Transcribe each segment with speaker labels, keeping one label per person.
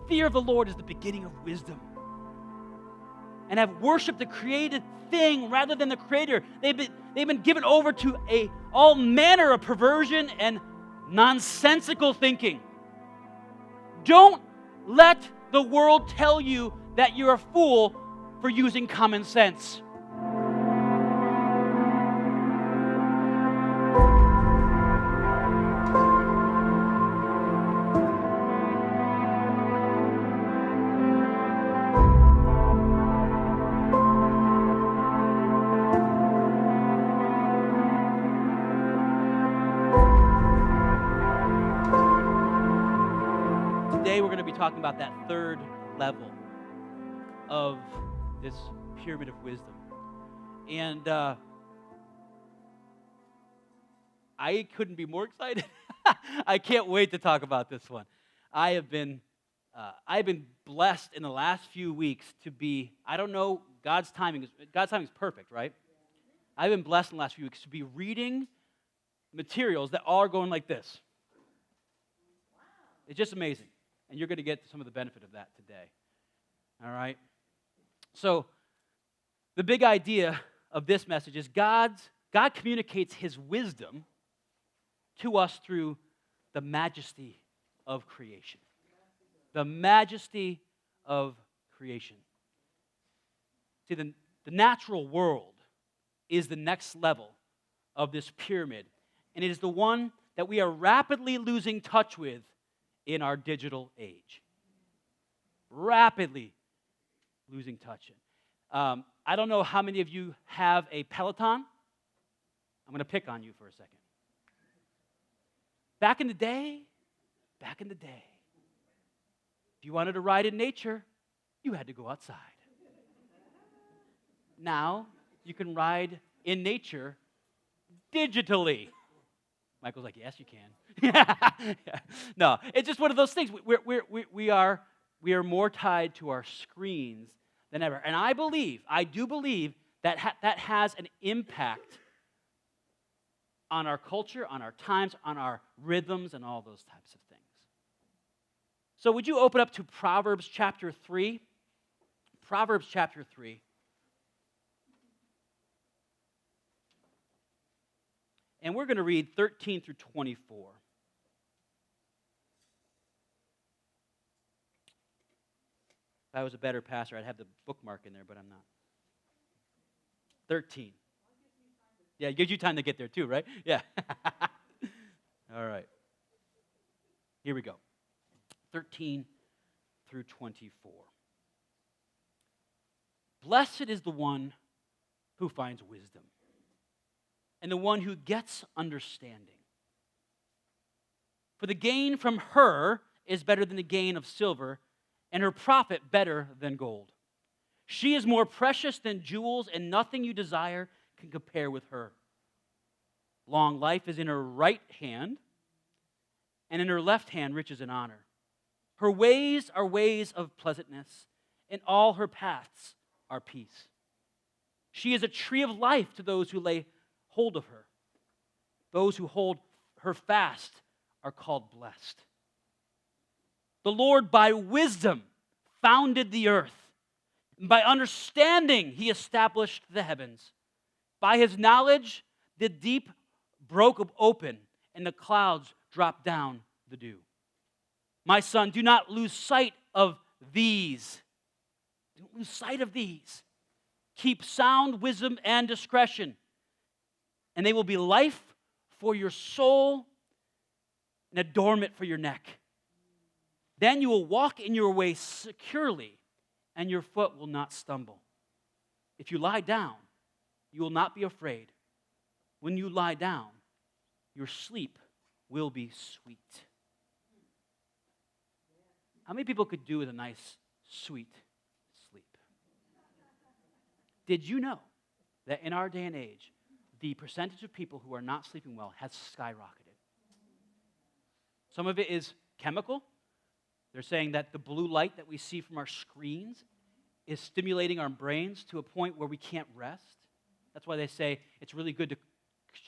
Speaker 1: fear of the Lord is the beginning of wisdom. And have worshiped the created thing rather than the Creator. They've been given over to all manner of perversion and nonsensical thinking. Don't let the world tell you that you're a fool for using common sense. Today we're going to be talking about that third level of this pyramid of wisdom. And I couldn't be more excited. I can't wait to talk about this one. I've been blessed in the last few weeks to be, I don't know, God's timing is perfect, right? I've been blessed in the last few weeks to be reading materials that all are going like this. It's just amazing. And you're going to get some of the benefit of that today. All right? So, the big idea of this message is God communicates His wisdom to us through the majesty of creation. The majesty of creation. See, the natural world is the next level of this pyramid, and it is the one that we are rapidly losing touch with in our digital age. Rapidly losing touch. I don't know how many of you have a Peloton. I'm going to pick on you for a second. Back in the day, if you wanted to ride in nature, you had to go outside. Now, you can ride in nature digitally. Michael's like, yes, you can. No, it's just one of those things. We are more tied to our screens than ever. And I do believe that that has an impact on our culture, on our times, on our rhythms, and all those types of things. So would you open up to Proverbs chapter 3? Proverbs chapter 3. And we're going to read 13 through 24. If I was a better pastor, I'd have the bookmark in there, but I'm not. 13. Yeah, it gives you time to get there too, right? Yeah. All right. Here we go. 13 through 24. Blessed is the one who finds wisdom, and the one who gets understanding. For the gain from her is better than the gain of silver, and her profit better than gold. She is more precious than jewels, and nothing you desire can compare with her. Long life is in her right hand, and in her left hand riches and honor. Her ways are ways of pleasantness, and all her paths are peace. She is a tree of life to those who lay hold of her. Those who hold her fast are called blessed. The Lord by wisdom founded the earth, and by understanding He established the heavens. By His knowledge the deep broke open, and the clouds dropped down the dew. My son, do not lose sight of these. Don't lose sight of these. Keep sound wisdom and discretion, and they will be life for your soul and adornment for your neck. Then you will walk in your way securely, and your foot will not stumble. If you lie down, you will not be afraid. When you lie down, your sleep will be sweet. How many people could do with a nice, sweet sleep? Did you know that in our day and age, the percentage of people who are not sleeping well has skyrocketed? Some of it is chemical. They're saying that the blue light that we see from our screens is stimulating our brains to a point where we can't rest. That's why they say it's really good to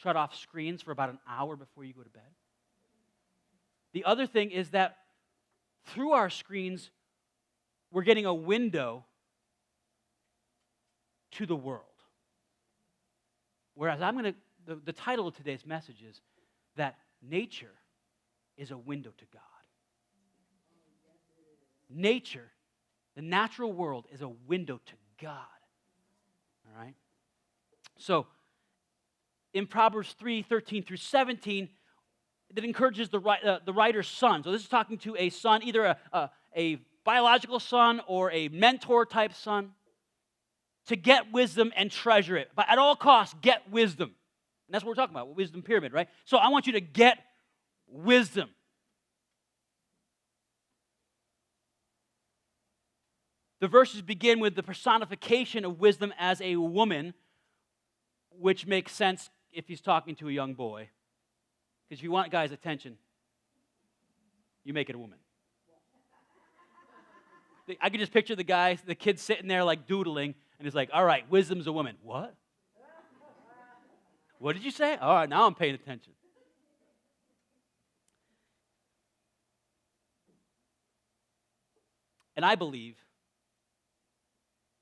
Speaker 1: shut off screens for about an hour before you go to bed. The other thing is that through our screens, we're getting a window to the world. Whereas the title of today's message is that nature is a window to God. Nature, the natural world, is a window to God. All right? So, in Proverbs 3:13 through 17, that encourages the writer's son. So this is talking to a son, either a biological son or a mentor-type son, to get wisdom and treasure it. But at all costs, get wisdom. And that's what we're talking about, wisdom pyramid, right? So I want you to get wisdom. The verses begin with the personification of wisdom as a woman, which makes sense if he's talking to a young boy. Because if you want a guy's attention, you make it a woman. I can just picture the kid sitting there like doodling, and he's like, all right, wisdom's a woman. What? What did you say? All right, now I'm paying attention. And I believe,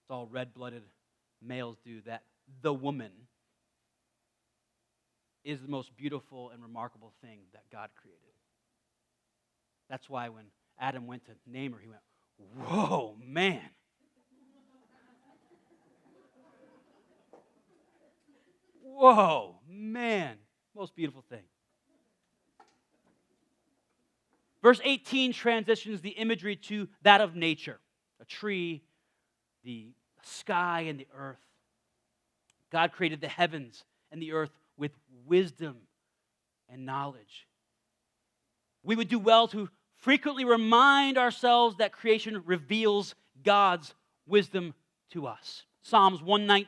Speaker 1: it's all red-blooded males do, that the woman is the most beautiful and remarkable thing that God created. That's why when Adam went to name her, he went, whoa, man. Whoa, man. Most beautiful thing. Verse 18 transitions the imagery to that of nature. A tree, the sky, and the earth. God created the heavens and the earth with wisdom and knowledge. We would do well to frequently remind ourselves that creation reveals God's wisdom to us. Psalms 19,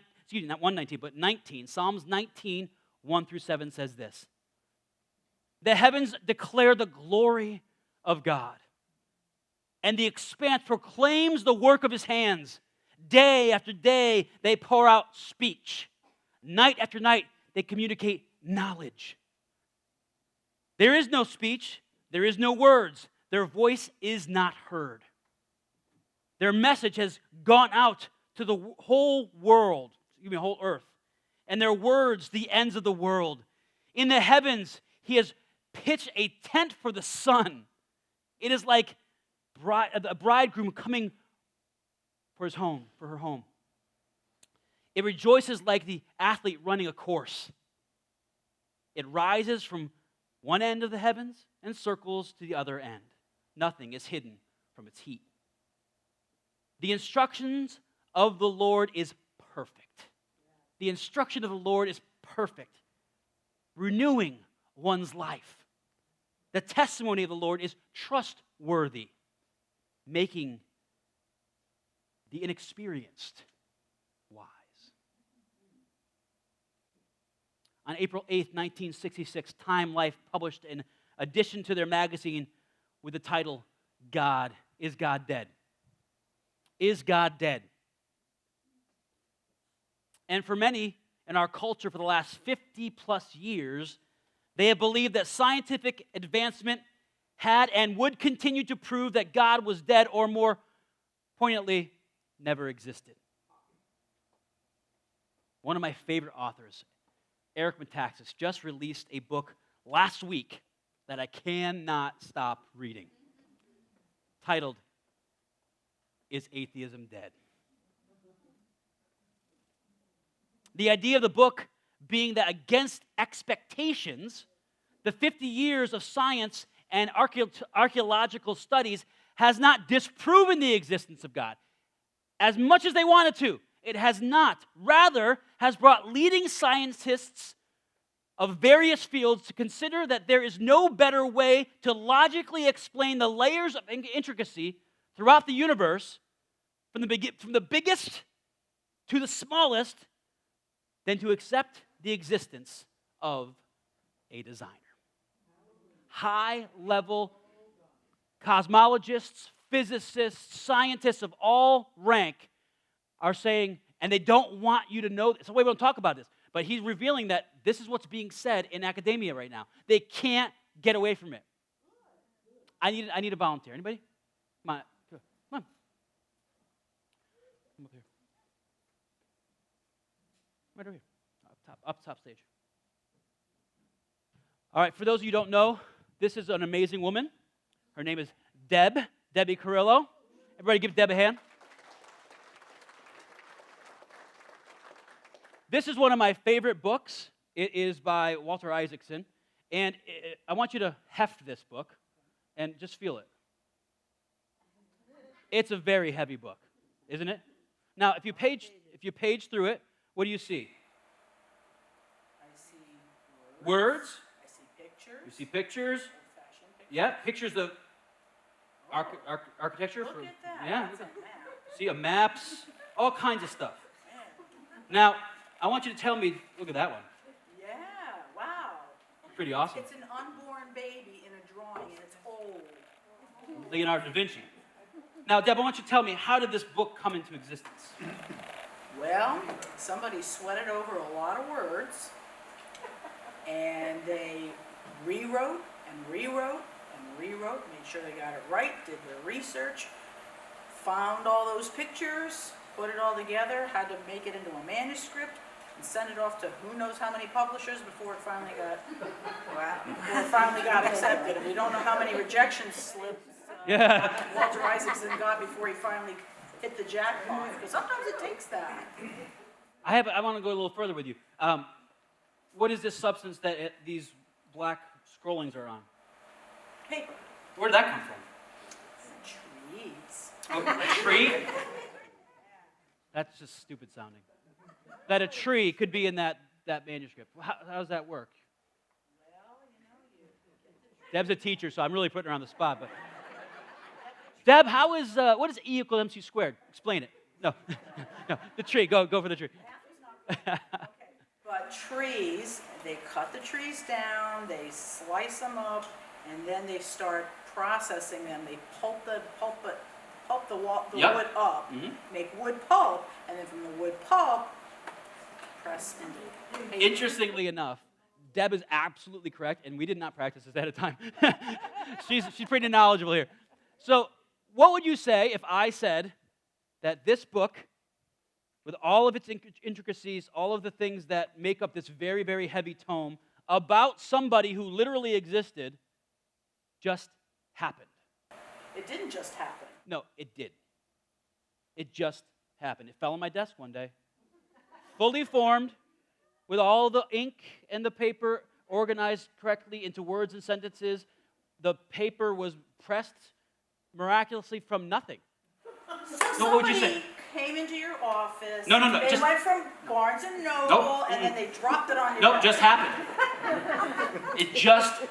Speaker 1: Psalms 19, 1 through 7 says this. The heavens declare the glory of God, and the expanse proclaims the work of his hands. Day after day, they pour out speech. Night after night, they communicate knowledge. There is no speech. There is no words. Their voice is not heard. Their message has gone out to the whole world, whole earth, and their words the ends of the world. In the heavens, he has pitched a tent for the sun. It is like a bridegroom coming for her home. It rejoices like the athlete running a course. It rises from one end of the heavens and circles to the other end. Nothing is hidden from its heat. The instructions of the Lord is perfect. The instruction of the Lord is perfect, renewing one's life. The testimony of the Lord is trustworthy, making the inexperienced wise. On April 8th, 1966, Time Life published an addition to their magazine with the title, Is God Dead? Is God dead? And for many in our culture for the last 50 plus years, they have believed that scientific advancement had and would continue to prove that God was dead, or more poignantly, never existed. One of my favorite authors, Eric Metaxas, just released a book last week that I cannot stop reading, titled, Is Atheism Dead? The idea of the book being that against expectations, the 50 years of science and archaeological studies has not disproven the existence of God. As much as they wanted to, it has not. Rather, has brought leading scientists of various fields to consider that there is no better way to logically explain the layers of intricacy throughout the universe, from the biggest to the smallest, than to accept the existence of a designer. High-level cosmologists, physicists, scientists of all rank are saying, and they don't want you to know this. So we don't talk about this, but he's revealing that this is what's being said in academia right now. They can't get away from it. I need a volunteer. Anybody? Come on. up top stage. All right, for those of you who don't know, this is an amazing woman. Her name is Debbie Carrillo. Everybody give Deb a hand. This is one of my favorite books. It is by Walter Isaacson. And I want you to heft this book and just feel it. It's a very heavy book, isn't it? Now, if you page through it, what do you see?
Speaker 2: I see
Speaker 1: Words.
Speaker 2: I see pictures.
Speaker 1: You see pictures.
Speaker 2: Old-fashioned pictures.
Speaker 1: Yeah, pictures of architecture.
Speaker 2: Look at that.
Speaker 1: Yeah.
Speaker 2: That's a map.
Speaker 1: See, maps, all kinds of stuff. Now, I want you to tell me, look at that one.
Speaker 2: Yeah, wow.
Speaker 1: Pretty awesome.
Speaker 2: It's an unborn baby in a drawing, and it's old.
Speaker 1: Leonardo da Vinci. Now, Deb, I want you to tell me, how did this book come into existence?
Speaker 2: Well, somebody sweated over a lot of words, and they rewrote and rewrote and rewrote, made sure they got it right, did their research, found all those pictures, put it all together, had to make it into a manuscript, and send it off to who knows how many publishers before it finally got accepted. And we don't know how many rejection slips Walter Isaacson got before he finally hit the jackpot. Because sometimes it takes that.
Speaker 1: I want to go a little further with you. What is this substance that these black scrollings are on?
Speaker 2: Paper.
Speaker 1: Where did that come from?
Speaker 2: Trees.
Speaker 1: Oh, a tree? That's just stupid sounding. That a tree could be in that manuscript. How does that work?
Speaker 2: Well,
Speaker 1: Deb's a teacher, so I'm really putting her on the spot. But Deb, what is E equal MC squared? Explain it. No, no, the tree. Go for the tree.
Speaker 2: Okay. But trees, they cut the trees down, they slice them up, and then they start processing them. They pulp the wood up, make wood pulp, and then from the wood pulp, press into paper.
Speaker 1: Interestingly enough, Deb is absolutely correct, and we did not practice this ahead of time. she's pretty knowledgeable here. So, what would you say if I said that this book, with all of its intricacies, all of the things that make up this very, very heavy tome, about somebody who literally existed, just happened?
Speaker 2: It didn't just happen.
Speaker 1: No, it did. It just happened. It fell on my desk one day, fully formed, with all the ink and the paper organized correctly into words and sentences. The paper was pressed miraculously from nothing.
Speaker 2: So
Speaker 1: what would you say?
Speaker 2: Came into your office.
Speaker 1: No.
Speaker 2: They went from Barnes and Noble, and then they dropped it on your desk.
Speaker 1: Just happened. It just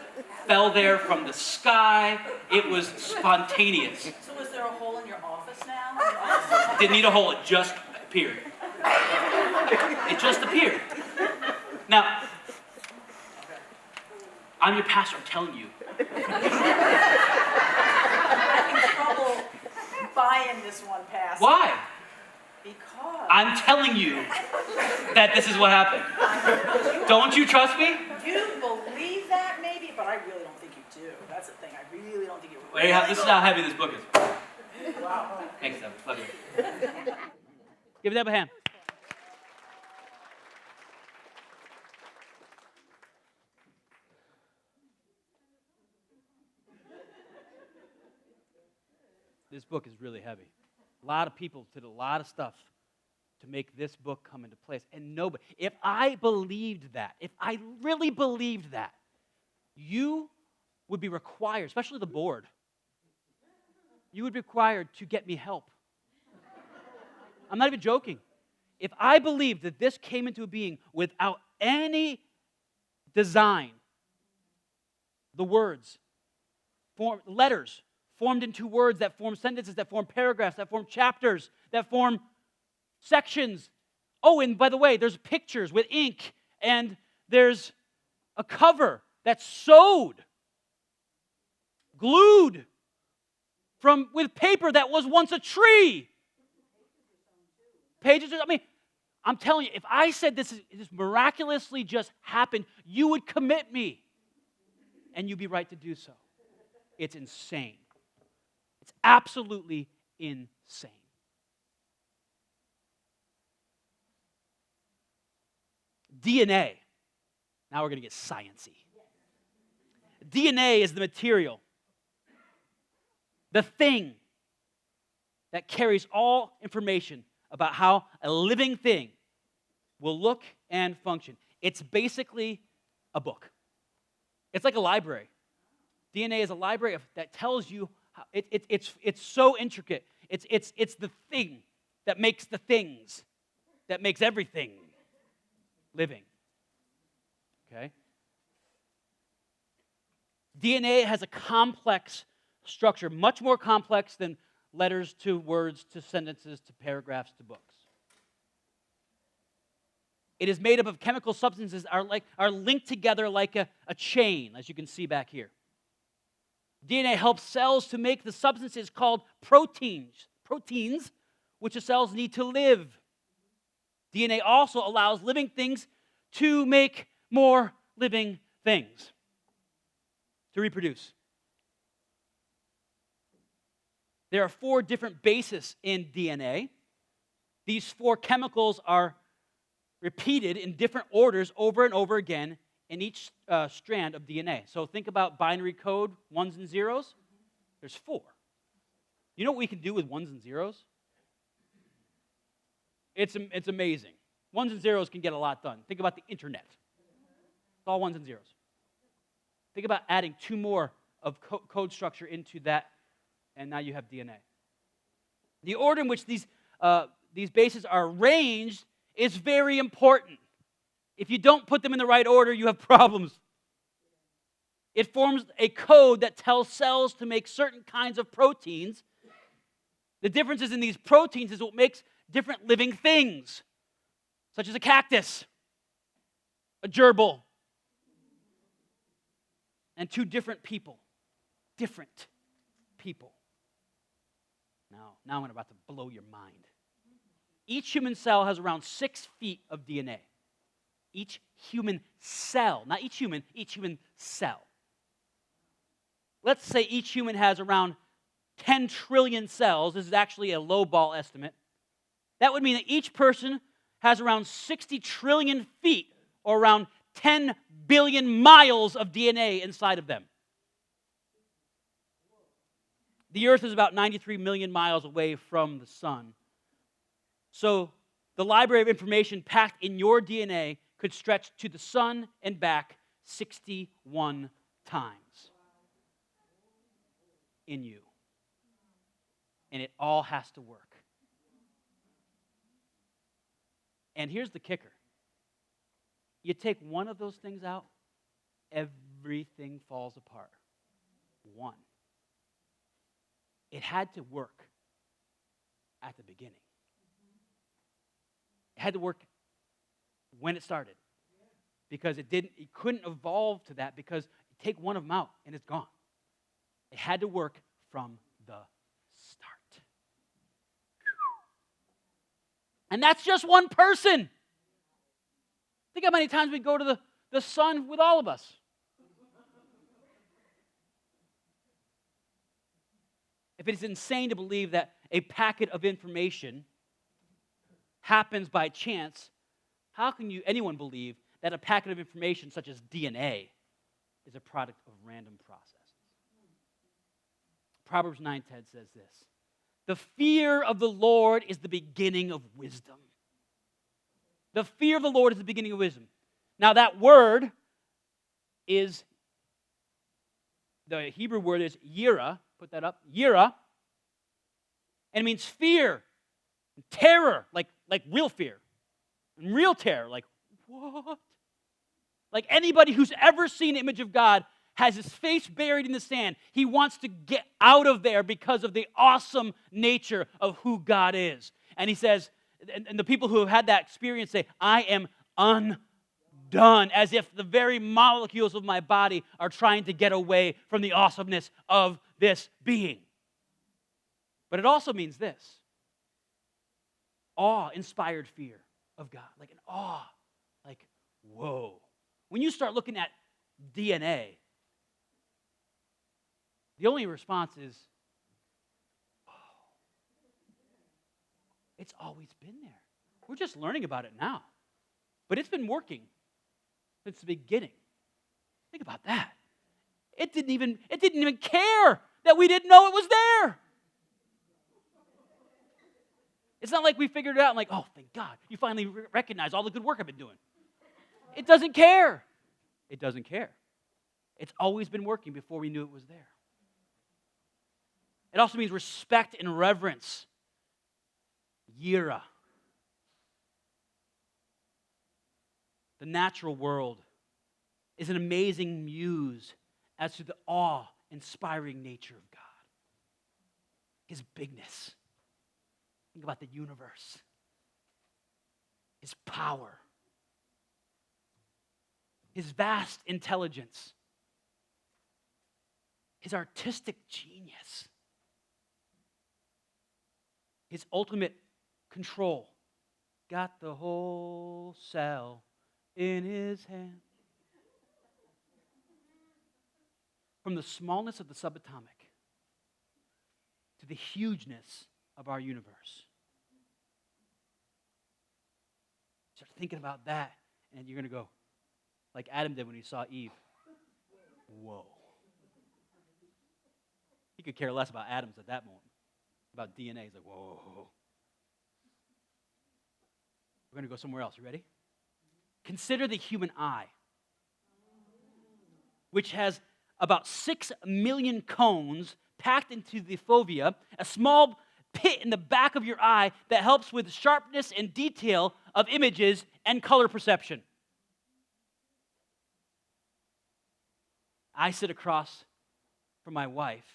Speaker 1: fell there from the sky. It was spontaneous.
Speaker 2: So was there a hole in your office now?
Speaker 1: Didn't need a hole. It just appeared. It just appeared. Now, I'm your pastor. I'm telling you.
Speaker 2: I'm having trouble buying this one, Pastor.
Speaker 1: Why?
Speaker 2: Because
Speaker 1: I'm telling you that this is what happened. Don't you trust me?
Speaker 2: you believe that, maybe, but I really don't think you do. That's the thing. I really don't think you.
Speaker 1: This is how heavy this book is.
Speaker 2: Wow.
Speaker 1: Thanks, Deb. Love you. Give Deb a hand. This book is really heavy. A lot of people did a lot of stuff to make this book come into place. And nobody, if I believed that, if I really believed that, you would be required, especially the board, you would be required to get me help. I'm not even joking. If I believed that this came into being without any design, the words, letters, formed into words that form sentences, that form paragraphs, that form chapters, that form sections. Oh, and by the way, there's pictures with ink, and there's a cover that's sewed, glued with paper that was once a tree. Pages, I'm telling you, if I said this miraculously just happened, you would commit me. And you'd be right to do so. It's insane. It's absolutely insane. DNA. Now we're going to get sciencey. DNA is the material, the thing that carries all information about how a living thing will look and function. It's basically a book. It's like a library. DNA is a library that tells you how it's so intricate. It's the thing that makes the things, that makes everything living. Okay? DNA has a complex structure, much more complex than letters to words to sentences to paragraphs to books. It is made up of chemical substances are linked together like a chain, as you can see back here. DNA helps cells to make the substances called proteins, which the cells need to live. DNA also allows living things to make more living things, to reproduce. There are 4 different bases in DNA. These 4 chemicals are repeated in different orders over and over again in each strand of DNA. So think about binary code, 1s and 0s. There's 4. You know what we can do with 1s and 0s? It's amazing. 1s and 0s can get a lot done. Think about the internet. It's all 1s and 0s. Think about adding 2 more of code structure into that, and now you have DNA. The order in which these bases are arranged is very important. If you don't put them in the right order, you have problems. It forms a code that tells cells to make certain kinds of proteins. The differences in these proteins is what makes different living things, such as a cactus, a gerbil, and 2 different people. Different people. Now I'm about to blow your mind. Each human cell has around 6 feet of DNA. Each human cell, not each human cell. Let's say each human has around 10 trillion cells. This is actually a low-ball estimate. That would mean that each person has around 60 trillion feet, or around 10 billion miles of DNA inside of them. The Earth is about 93 million miles away from the sun. So the library of information packed in your DNA could stretch to the sun and back 61 times in you. And it all has to work. And here's the kicker. You take one of those things out, everything falls apart. One. It had to work at the beginning. It had to work when it started. Because it couldn't evolve to that, because you take one of them out and it's gone. It had to work from the start. And that's just one person. Think how many times we go to the sun with all of us. If it is insane to believe that a packet of information happens by chance, how can anyone believe that a packet of information such as DNA is a product of random processes? Proverbs 9:10 says this: "The fear of the Lord is the beginning of wisdom." The fear of the Lord is the beginning of wisdom. Now that word is, the Hebrew word is yira. Put that up. Yira. And it means fear, terror, like real fear. And real terror, like, what? Like anybody who's ever seen an image of God has his face buried in the sand. He wants to get out of there because of the awesome nature of who God is. And he says, and the people who have had that experience say, I am undone, as if the very molecules of my body are trying to get away from the awesomeness of this being. But it also means this: awe-inspired fear of God, like an awe, like, whoa. When you start looking at DNA, the only response is, oh, it's always been there. We're just learning about it now. But it's been working since the beginning. Think about that. It didn't even care that we didn't know it was there. It's not like we figured it out and like, oh, thank God, you finally recognize all the good work I've been doing. It doesn't care. It doesn't care. It's always been working before we knew it was there. It also means respect and reverence. Yira. The natural world is an amazing muse as to the awe-inspiring nature of God. His bigness. Think about the universe. His power. His vast intelligence. His artistic genius. His ultimate control. Got the whole cell in his hand. From the smallness of the subatomic to the hugeness of our universe. Start thinking about that, and you're going to go, like Adam did when he saw Eve. Whoa. He could care less about atoms at that moment. About DNA. He's like, whoa. We're going to go somewhere else. You ready? Consider the human eye, which has about 6 million cones packed into the fovea, a small pit in the back of your eye that helps with sharpness and detail of images and color perception. I sit across from my wife,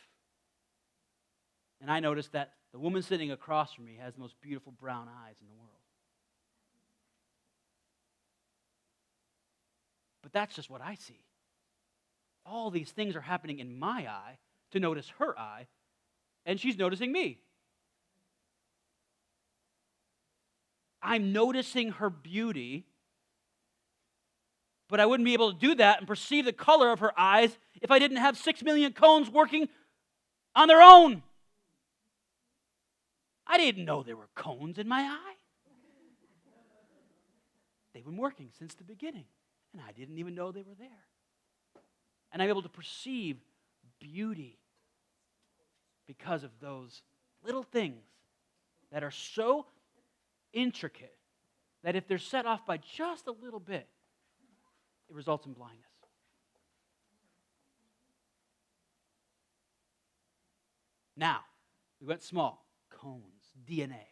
Speaker 1: and I notice that the woman sitting across from me has the most beautiful brown eyes in the world. But that's just what I see. All these things are happening in my eye to notice her eye, and she's noticing me. I'm noticing her beauty, but I wouldn't be able to do that and perceive the color of her eyes if I didn't have 6 million cones working on their own. I didn't know there were cones in my eye. They've been working since the beginning, and I didn't even know they were there. And I'm able to perceive beauty because of those little things that are so intricate that if they're set off by just a little bit, it results in blindness. Now, we went small. Cones, DNA.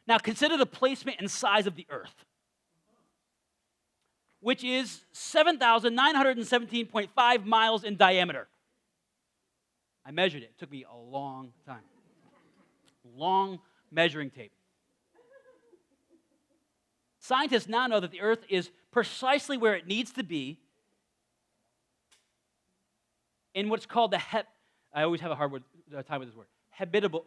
Speaker 1: Now, consider the placement and size of the earth, which is 7,917.5 miles in diameter. I measured it. It took me a long time. Long measuring tape. Scientists now know that the earth is precisely where it needs to be in what's called the I always have a hard time with this word. Habitable.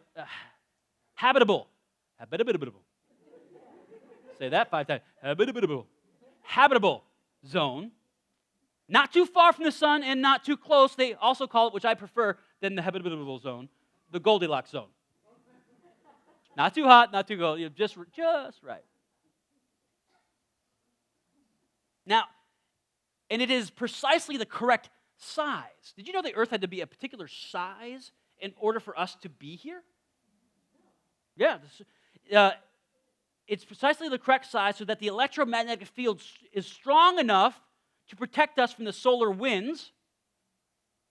Speaker 1: Say that 5 times. Habitable zone. Not too far from the sun and not too close. They also call it, which I prefer than the habitable zone, the Goldilocks zone. Not too hot, not too cold. Just right. Now, and it is precisely the correct size. Did you know the earth had to be a particular size in order for us to be here? Yeah. It's precisely the correct size so that the electromagnetic field is strong enough to protect us from the solar winds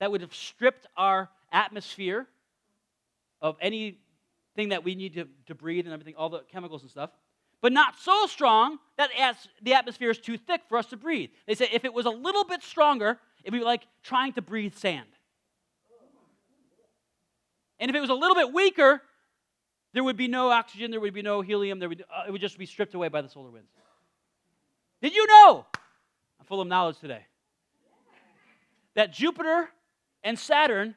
Speaker 1: that would have stripped our atmosphere of anything that we need to breathe and everything, all the chemicals and stuff, but not so strong that the atmosphere is too thick for us to breathe. They say if it was a little bit stronger, it would be like trying to breathe sand. And if it was a little bit weaker, there would be no oxygen, there would be no helium, it would just be stripped away by the solar winds. Did you know? I'm full of knowledge today. That Jupiter and Saturn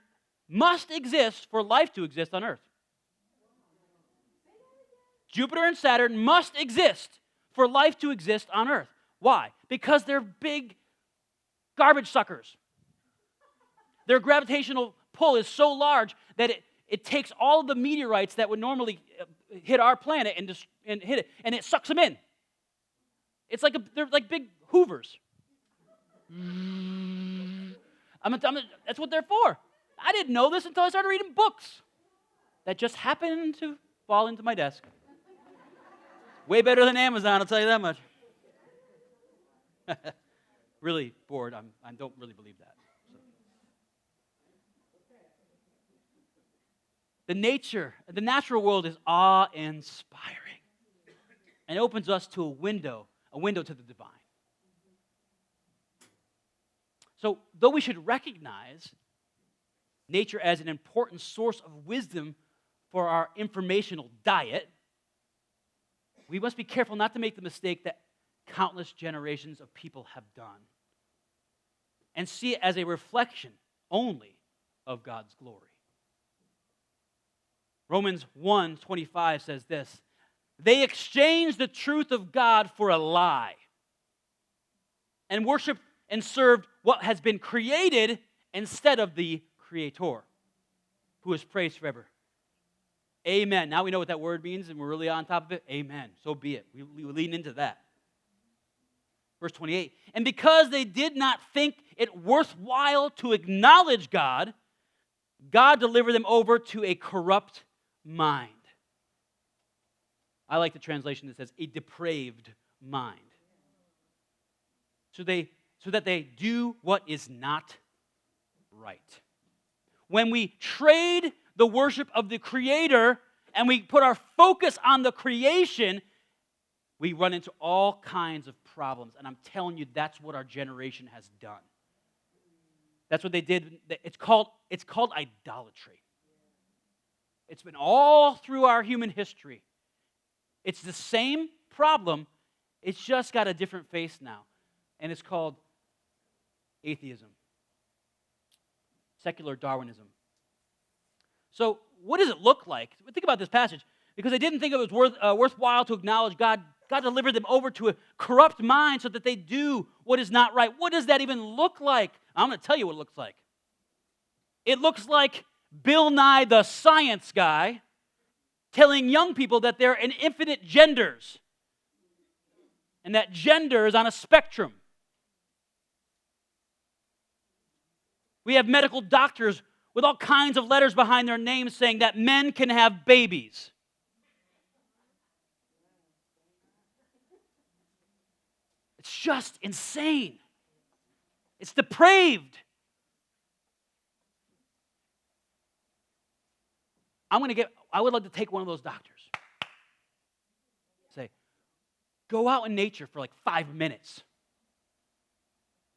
Speaker 1: must exist for life to exist on Earth. Jupiter and Saturn must exist for life to exist on Earth. Why? Because they're big garbage suckers. Their gravitational pull is so large that it takes all of the meteorites that would normally hit our planet and hit it, and it sucks them in. They're like big hoovers. That's what they're for. I didn't know this until I started reading books that just happened to fall into my desk. Way better than Amazon, I'll tell you that much. Really bored. I don't really believe that. So. The natural world is awe-inspiring. And it opens us to a window to the divine. So, though we should recognize nature as an important source of wisdom for our informational diet, we must be careful not to make the mistake that countless generations of people have done and see it as a reflection only of God's glory. Romans 1:25 says this, they exchanged the truth of God for a lie and worshiped and served what has been created instead of the Creator, who is praised forever. Amen. Now we know what that word means, and we're really on top of it. Amen. So be it. We lean into that. Verse 28, and because they did not think it worthwhile to acknowledge God, God delivered them over to a corrupt mind. I like the translation that says a depraved mind. So that they do what is not right. When we trade the worship of the Creator and we put our focus on the creation, we run into all kinds of problems. And I'm telling you, that's what our generation has done. That's what they did. It's called idolatry. It's been all through our human history. It's the same problem. It's just got a different face now. And it's called atheism. Secular Darwinism. So, what does it look like? Think about this passage. Because they didn't think it was worthwhile to acknowledge God, God delivered them over to a corrupt mind so that they do what is not right. What does that even look like? I'm going to tell you what it looks like. It looks like Bill Nye, the science guy, telling young people that there are infinite genders and that gender is on a spectrum. We have medical doctors with all kinds of letters behind their names saying that men can have babies. It's just insane. It's depraved. I would like to take one of those doctors. Say, go out in nature for like 5 minutes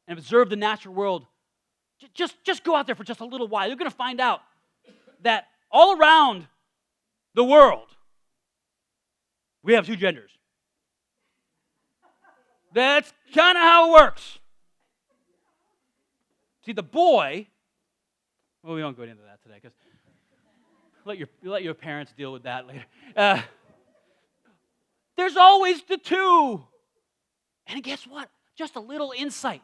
Speaker 1: and observe the natural world. Just go out there for just a little while. You're going to find out that all around the world, we have two genders. That's kind of how it works. See, the boy, well, we won't go into that today because let your parents deal with that later. There's always the two. And guess what? Just a little insight.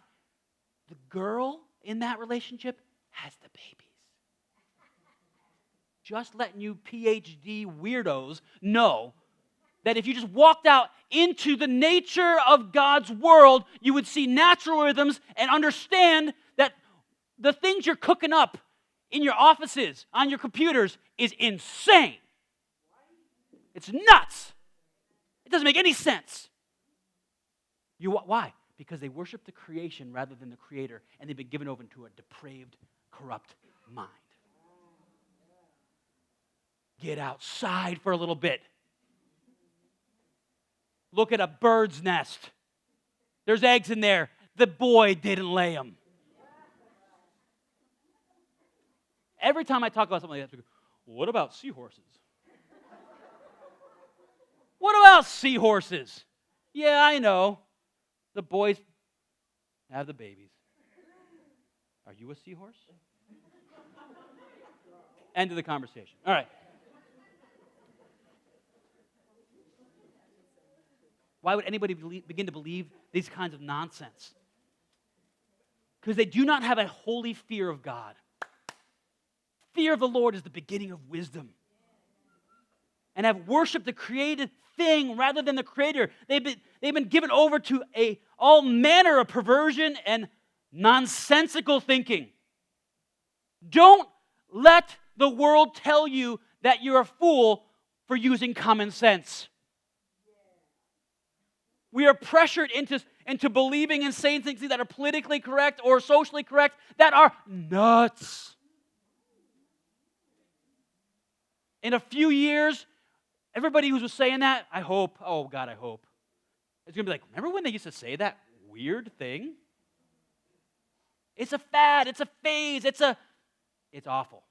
Speaker 1: The girl in that relationship has the babies. Just letting you PhD weirdos know that if you just walked out into the nature of God's world, you would see natural rhythms and understand that the things you're cooking up in your offices, on your computers, is insane. It's nuts. It doesn't make any sense. Why? Because they worship the creation rather than the Creator, and they've been given over to a depraved, corrupt mind. Get outside for a little bit. Look at a bird's nest. There's eggs in there. The boy didn't lay them. Every time I talk about something like that, people go, what about seahorses? What about seahorses? Yeah, I know. The boys have the babies. Are you a seahorse? End of the conversation. All right. Why would anybody begin to believe these kinds of nonsense? Because they do not have a holy fear of God. Fear of the Lord is the beginning of wisdom. And have worshiped the created thing rather than the Creator. They've been given over to all manner of perversion and nonsensical thinking. Don't let the world tell you that you're a fool for using common sense. We are pressured into believing and saying things that are politically correct or socially correct that are nuts. In a few years, everybody who was saying that, I hope, oh God, I hope, it's going to be like, remember when they used to say that weird thing? It's a fad, it's a phase, it's awful.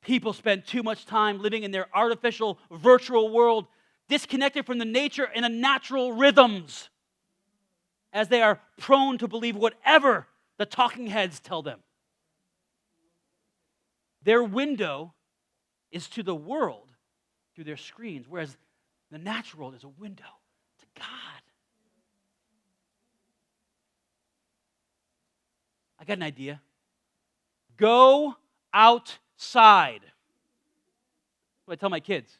Speaker 1: People spend too much time living in their artificial, virtual world, disconnected from the nature and the natural rhythms, as they are prone to believe whatever the talking heads tell them. Their window is to the world through their screens, whereas the natural world is a window to God. I got an idea. Go outside. What I tell my kids.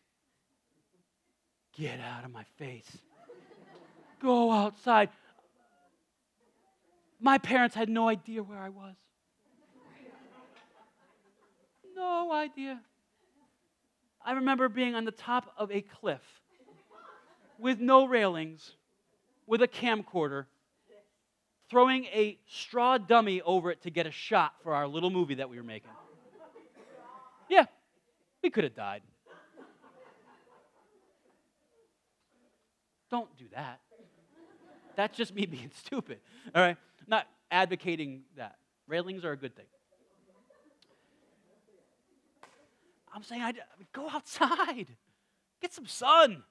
Speaker 1: Get out of my face. Go outside. My parents had no idea where I was. No idea. I remember being on the top of a cliff with no railings, with a camcorder, throwing a straw dummy over it to get a shot for our little movie that we were making. Yeah, we could have died. Don't do that. That's just me being stupid. All right? I'm not advocating that. Railings are a good thing. I'm saying, go outside. Get some sun.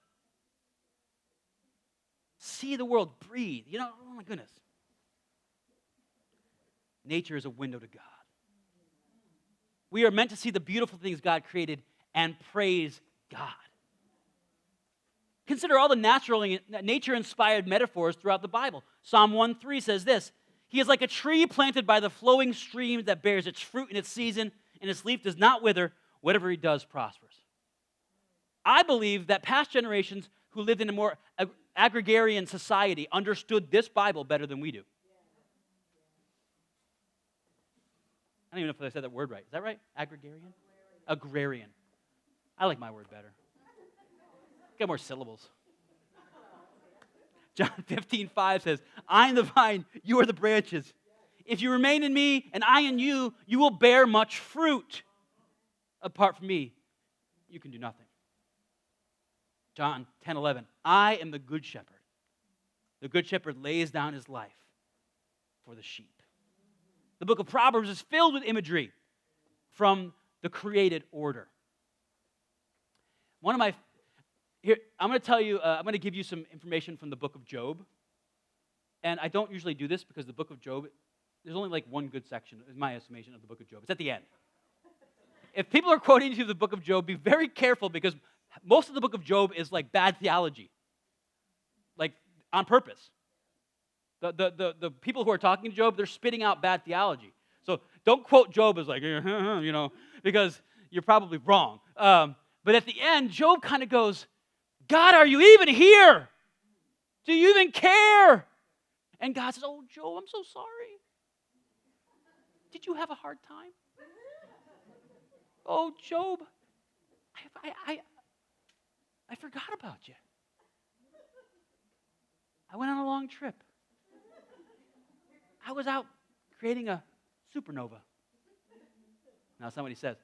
Speaker 1: See the world. Breathe. Oh my goodness. Nature is a window to God. We are meant to see the beautiful things God created and praise God. Consider all the nature-inspired metaphors throughout the Bible. Psalm 1:3 says this, He is like a tree planted by the flowing stream that bears its fruit in its season, and its leaf does not wither. Whatever he does prospers. I believe that past generations who lived in a more agrarian society understood this Bible better than we do. I don't even know if I said that word right. Is that right? Agrarian? Agrarian. I like my word better. Got more syllables. John 15:5 says, I am the vine, you are the branches. If you remain in me and I in you, you will bear much fruit. Apart from me, you can do nothing. John 10:11. I am the good shepherd. The good shepherd lays down his life for the sheep. The book of Proverbs is filled with imagery from the created order. I'm going to tell you, I'm going to give you some information from the book of Job. And I don't usually do this because the book of Job, there's only like one good section, in my estimation, of the book of Job. It's at the end. If people are quoting you the book of Job, be very careful because most of the book of Job is like bad theology. Like on purpose. The people who are talking to Job, they're spitting out bad theology. So don't quote Job as like, because you're probably wrong. But at the end, Job kind of goes, God, are you even here? Do you even care? And God says, oh, Job, I'm so sorry. Did you have a hard time? Oh, Job, I forgot about you. I went on a long trip. I was out creating a supernova. Now somebody says,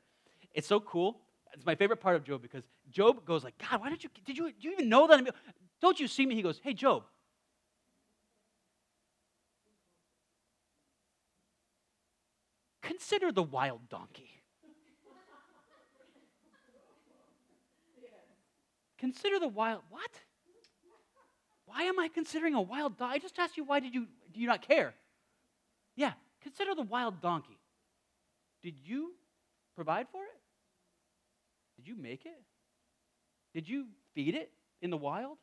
Speaker 1: it's so cool. It's my favorite part of Job because Job goes like, God, why did you even know that? Don't you see me? He goes, hey, Job. Consider the wild donkey. Consider the wild, what? Why am I considering a wild donkey? I just asked you, why do you not care? Yeah, consider the wild donkey. Did you provide for it? Did you make it? Did you feed it in the wild?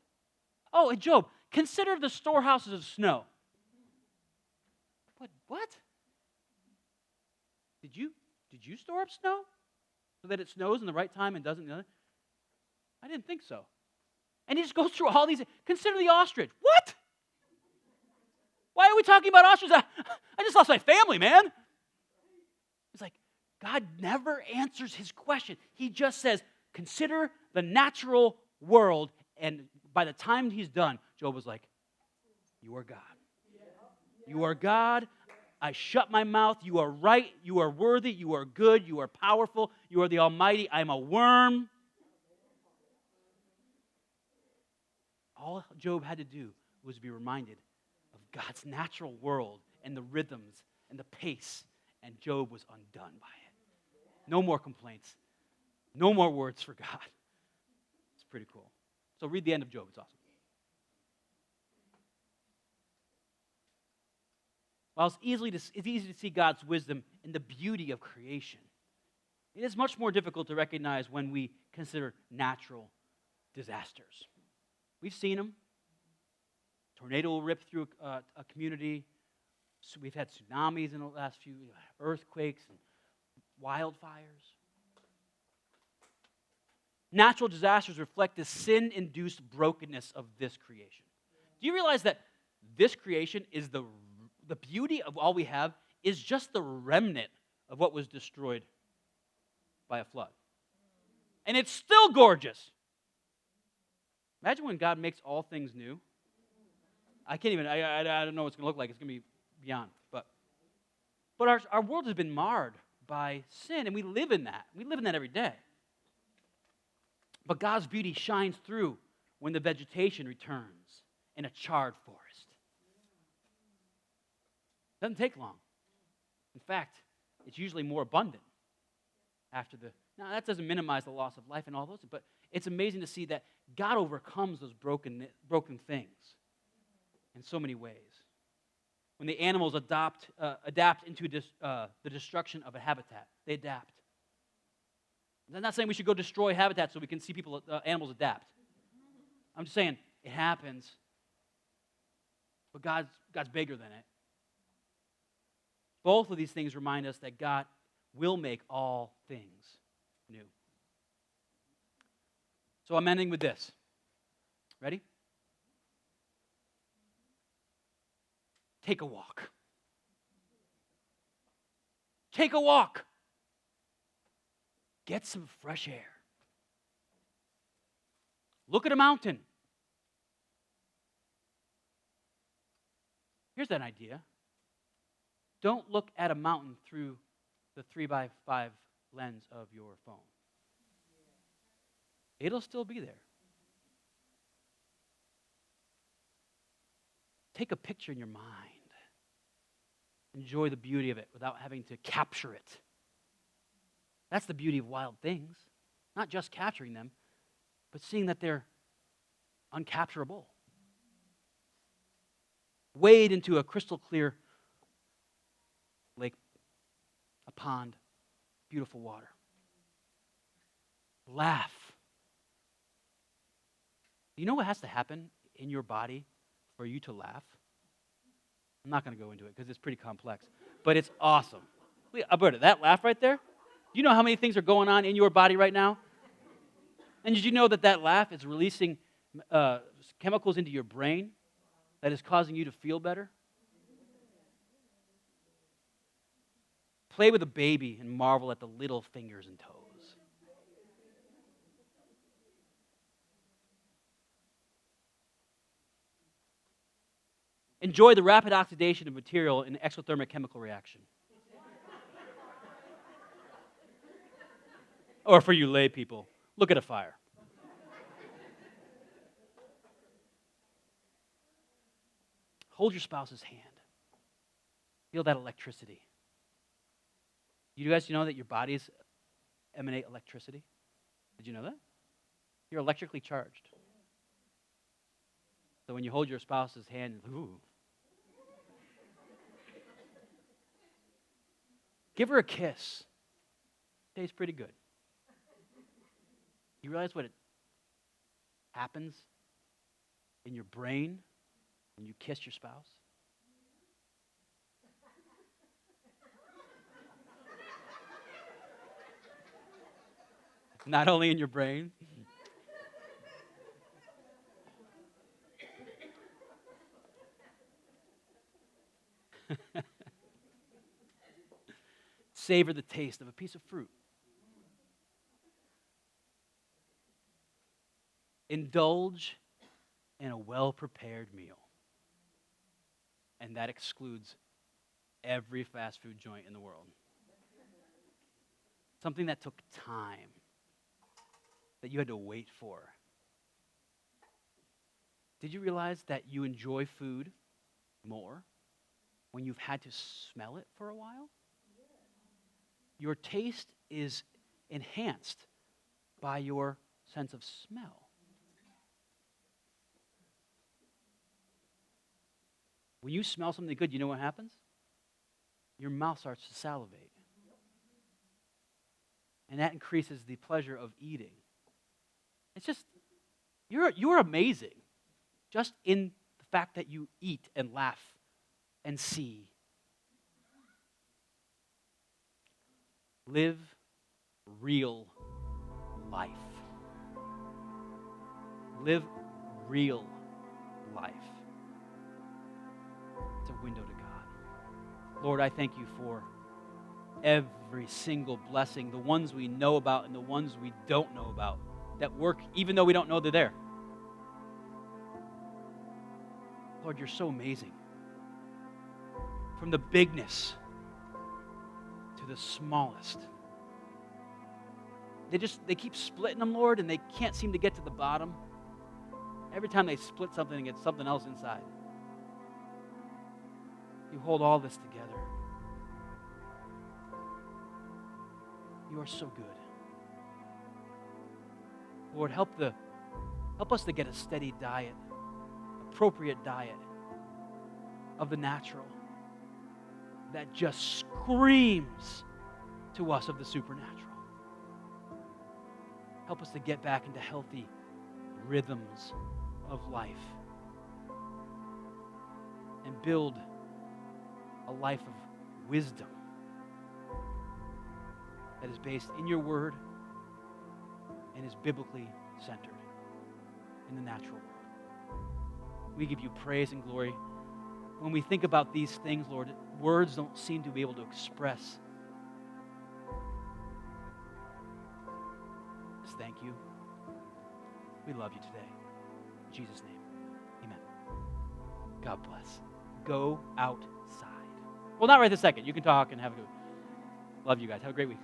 Speaker 1: Oh, and Job, consider the storehouses of snow. What? Did you store up snow so that it snows in the right time and doesn't? I didn't think so. And he just goes through all these. Consider the ostrich. What? Why are we talking about ostriches? I just lost my family, man. It's like, God never answers his question. He just says, consider the natural world. And by the time he's done, Job was like, you are God. You are God. I shut my mouth. You are right. You are worthy. You are good. You are powerful. You are the Almighty. I am a worm. All Job had to do was be reminded of God's natural world and the rhythms and the pace, and Job was undone by it. No more complaints. No more words for God. It's pretty cool. So read the end of Job. It's awesome. While it's easy to see God's wisdom in the beauty of creation, it is much more difficult to recognize when we consider natural disasters. We've seen them. Tornado will rip through a community. So we've had tsunamis in the last few, earthquakes and wildfires. Natural disasters reflect the sin-induced brokenness of this creation. Do you realize that this creation is the beauty of all we have is just the remnant of what was destroyed by a flood? And it's still gorgeous. Imagine when God makes all things new. I can't even, I don't know what it's going to look like. It's going to be beyond. But our world has been marred by sin, and we live in that. We live in that every day. But God's beauty shines through when the vegetation returns in a charred forest. It doesn't take long. In fact, it's usually more abundant after the... Now, that doesn't minimize the loss of life and all those, but it's amazing to see that God overcomes those broken things in so many ways. When the animals adapt into the destruction of a habitat, they adapt. I'm not saying we should go destroy habitats so we can see animals adapt. I'm just saying it happens, but God's bigger than it. Both of these things remind us that God will make all things new. So I'm ending with this. Ready? Take a walk. Take a walk. Get some fresh air. Look at a mountain. Here's an idea. Don't look at a mountain through the 3x5 lens of your phone. It'll still be there. Take a picture in your mind. Enjoy the beauty of it without having to capture it. That's the beauty of wild things. Not just capturing them, but seeing that they're uncapturable. Wade into a crystal clear lake, a pond, beautiful water. Laugh. Do you know what has to happen in your body for you to laugh? I'm not going to go into it because it's pretty complex, but it's awesome. Alberta, that laugh right there, do you know how many things are going on in your body right now? And did you know that laugh is releasing chemicals into your brain that is causing you to feel better? Play with a baby and marvel at the little fingers and toes. Enjoy the rapid oxidation of material in an exothermic chemical reaction. Or for you lay people, look at a fire. Hold your spouse's hand. Feel that electricity. You guys know that your bodies emanate electricity? Did you know that? You're electrically charged. So when you hold your spouse's hand, ooh. Give her a kiss. Tastes pretty good. You realize what happens in your brain when you kiss your spouse? Not only in your brain. savor the taste of a piece of fruit. Indulge in a well-prepared meal. And that excludes every fast food joint in the world. Something that took time, that you had to wait for. Did you realize that you enjoy food more when you've had to smell it for a while? Your taste is enhanced by your sense of smell. When you smell something good, you know what happens? Your mouth starts to salivate. And that increases the pleasure of eating. It's just, you're amazing. Just in the fact that you eat and laugh and see. Live real life. Live real life. It's a window to God. Lord, I thank you for every single blessing, the ones we know about and the ones we don't know about, that work even though we don't know they're there. Lord, you're so amazing. From the bigness to the smallest. They keep splitting them, Lord, and they can't seem to get to the bottom. Every time they split something and get something else inside. You hold all this together. You are so good. Lord, help us to get a steady diet, appropriate diet of the natural that just screams to us of the supernatural. Help us to get back into healthy rhythms of life and build a life of wisdom that is based in your word and is biblically centered in the natural world. We give you praise and glory. When we think about these things, Lord, words don't seem to be able to express. Just thank you. We love you today. In Jesus' name, amen. God bless. Go outside. Well, not right this second. You can talk and have a good. Love you guys. Have a great week.